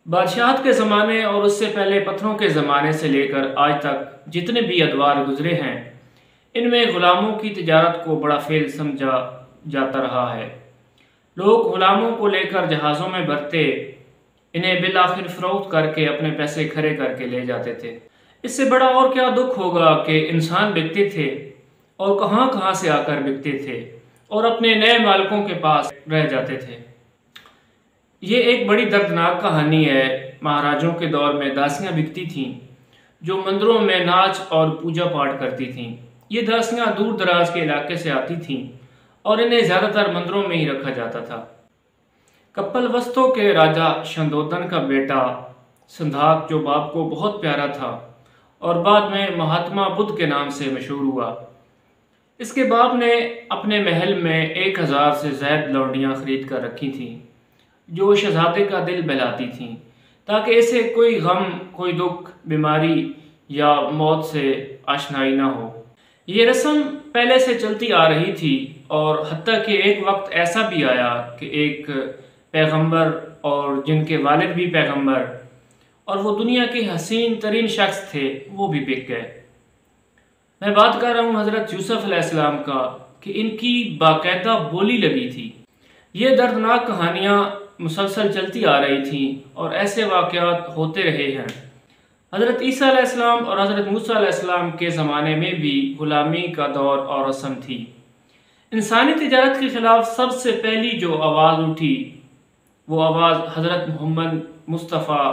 बादशाहत के ज़माने और उससे पहले पत्थरों के ज़माने से लेकर आज तक जितने भी अदवार गुजरे हैं, इनमें ग़ुलामों की तिजारत को बड़ा फेल समझा जाता रहा है। लोग ग़ुलामों को लेकर जहाज़ों में भरते, इन्हें बिल आखिर फ़रोख्त करके अपने पैसे खड़े करके ले जाते थे। इससे बड़ा और क्या दुख होगा कि इंसान बिकते थे और कहाँ कहाँ से आकर बिकते थे और अपने नए मालिकों के पास रह जाते थे। ये एक बड़ी दर्दनाक कहानी है। महाराजों के दौर में दासियां बिकती थीं, जो मंदिरों में नाच और पूजा पाठ करती थीं। ये दासियां दूर दराज के इलाके से आती थीं और इन्हें ज़्यादातर मंदिरों में ही रखा जाता था। कपिलवस्तु के राजा शंदोदन का बेटा सिद्धार्थ, जो बाप को बहुत प्यारा था और बाद में महात्मा बुद्ध के नाम से मशहूर हुआ, इसके बाप ने अपने महल में 1000 से ज़्यादा लौंडियाँ खरीद कर रखी थीं, जो शहजादे का दिल बहलाती थीं, ताकि इसे कोई गम, कोई दुख, बीमारी या मौत से आशनाई ना हो। ये रस्म पहले से चलती आ रही थी और हत्ता कि एक वक्त ऐसा भी आया कि एक पैगंबर, और जिनके वालिद भी पैगंबर और वो दुनिया के हसीन तरीन शख्स थे, वो भी बिक गए। मैं बात कर रहा हूँ हज़रत यूसुफ अलैहिस्सलाम का, कि इनकी बाकायदा बोली लगी थी। ये दर्दनाक कहानियाँ मुसलसल चलती आ रही थीं और ऐसे वाक़यात होते रहे हैं। हज़रत ईसा अलैहिस्सलाम और हज़रत मूसा अलैहिस्सलाम के ज़माने में भी ग़ुलामी का दौर और रस्म थी। इंसानी तिजारत के ख़िलाफ़ सबसे पहली जो आवाज़ उठी, वो आवाज़ हज़रत मोहम्मद मुस्तफ़ा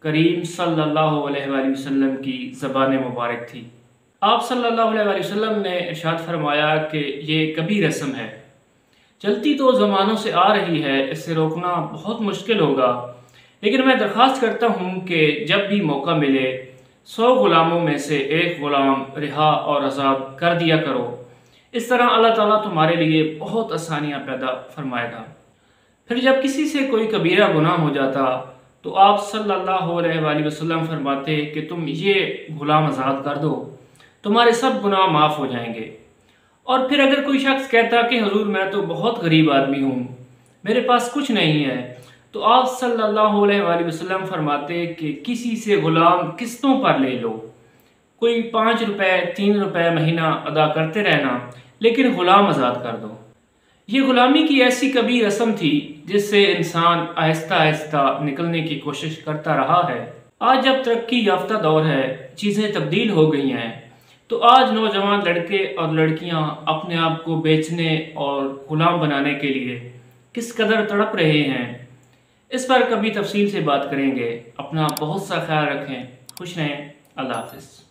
करीम सल्लल्लाहु अलैहि वसल्लम की ज़बान मुबारक थी। आप सल्लल्लाहु अलैहि वसल्लम ने इरशाद फरमाया कि ये कभी रस्म है, चलती तो ज़मानों से आ रही है, इससे रोकना बहुत मुश्किल होगा। लेकिन मैं दरख्वास्त करता हूँ कि जब भी मौका मिले 100 ग़ुलामों में से एक ग़ुलाम रिहा और आज़ाद कर दिया करो। इस तरह अल्लाह ताला तुम्हारे लिए बहुत आसानियाँ पैदा फरमाएगा। फिर जब किसी से कोई कबीरा गुनाह हो जाता तो आप सल्लल्लाहु अलैहि वसल्लम फरमाते कि तुम ये ग़ुलाम आज़ाद कर दो, तुम्हारे सब गुनाह माफ़ हो जाएंगे। और फिर अगर कोई शख्स कहता कि हुजूर मैं तो बहुत गरीब आदमी हूँ, मेरे पास कुछ नहीं है, तो आप सल्लल्लाहु अलैहि वसल्लम फरमाते कि किसी से ग़ुलाम किस्तों पर ले लो, कोई 5 रुपए 3 रुपए महीना अदा करते रहना, लेकिन ग़ुलाम आज़ाद कर दो। ये ग़ुलामी की ऐसी कभी रस्म थी जिससे इंसान आहिस्ता आहिस्ता निकलने की कोशिश करता रहा है। आज जब तरक्की याफ्ता दौर है, चीज़ें तब्दील हो गई हैं, तो आज नौजवान लड़के और लड़कियां अपने आप को बेचने और ग़ुलाम बनाने के लिए किस कदर तड़प रहे हैं, इस पर कभी तफसील से बात करेंगे। अपना बहुत सा ख्याल रखें, खुश रहें, अल्लाह हाफ़िज़।